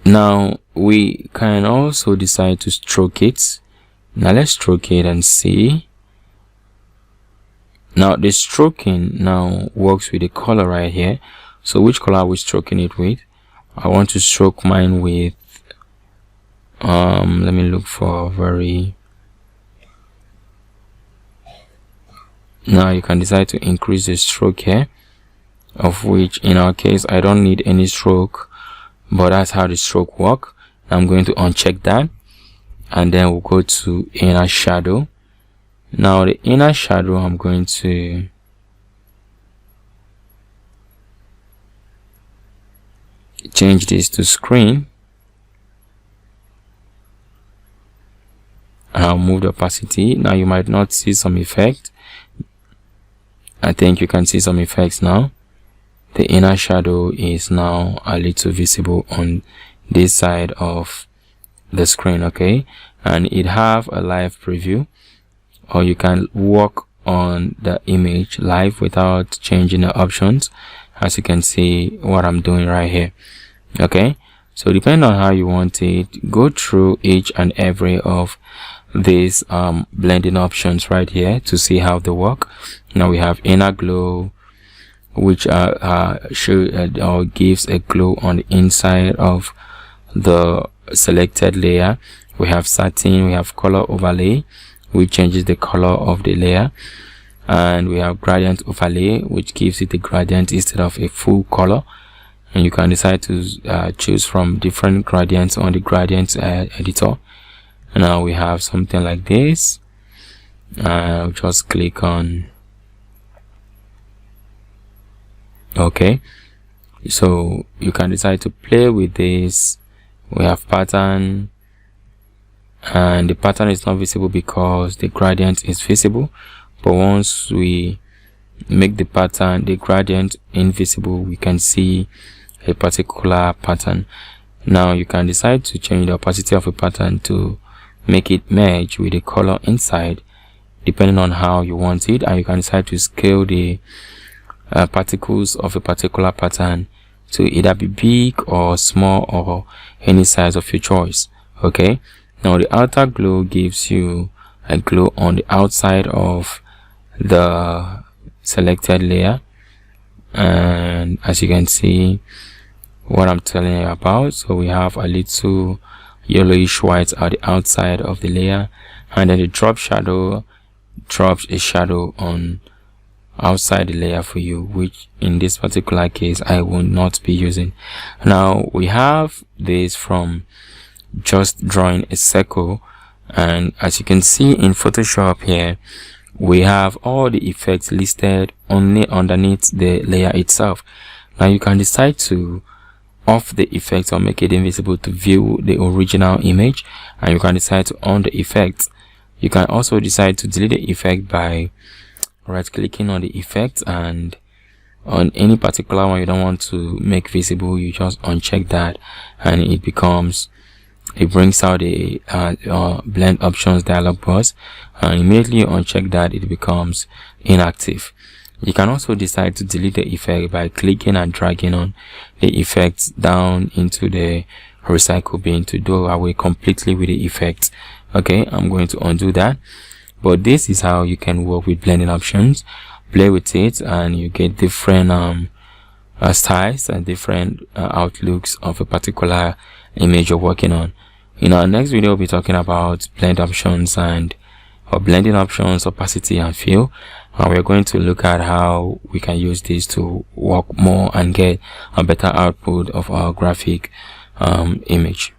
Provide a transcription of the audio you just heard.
Now we can also decide to stroke it. Now let's stroke it and see. Now the stroking now works with the color right here. So which color are we stroking it with? I want to stroke mine with let me look for very. Now you can decide to increase the stroke here, of which in our case I don't need any stroke, but that's how the stroke work. I'm going to uncheck that, and then we'll go to inner shadow. Now the inner shadow, I'm going to change this to screen. I'll move the opacity. Now you might not see some effect. I think you can see some effects now. The inner shadow is now a little visible on this side of the screen, okay? And it have a live preview, or you can work on the image live without changing the options, as you can see what I'm doing right here. Okay, so depending on how you want it, go through each and every of these blending options right here to see how they work. Now we have inner glow, which gives a glow on the inside of the selected layer. We have satin, we have color overlay, which changes the color of the layer, and we have gradient overlay, which gives it a gradient instead of a full color. And you can decide to choose from different gradients on the gradient editor. And now we have something like this. Just click on OK. So you can decide to play with this. We have pattern, and the pattern is not visible because the gradient is visible, but once we make the pattern, the gradient, invisible, we can see a particular pattern. Now you can decide to change the opacity of a pattern to make it merge with the color inside, depending on how you want it, and you can decide to scale the particles of a particular pattern to either be big or small or any size of your choice. Okay, now the outer glow gives you a glow on the outside of the selected layer, and as you can see what I'm telling you about, so we have a little yellowish white at the outside of the layer, and then the drop shadow drops a shadow on outside the layer for you, which in this particular case I will not be using. Now we have this from just drawing a circle, and as you can see in Photoshop here, we have all the effects listed only underneath the layer itself. Now you can decide to off the effect or make it invisible to view the original image, and you can decide to on the effect. You can also decide to delete the effect by right clicking on the effect, and on any particular one you don't want to make visible, you just uncheck that, and it brings out the blend options dialog box, and immediately you uncheck that, it becomes inactive. You can also decide to delete the effect by clicking and dragging on the effect down into the recycle bin to do away completely with the effect. Okay, I'm going to undo that. But this is how you can work with blending options. Play with it and you get different styles and different outlooks of a particular image you're working on. In our next video, we'll be talking about blend options and blending options, opacity and fill. We're going to look at how we can use this to work more and get a better output of our graphic image.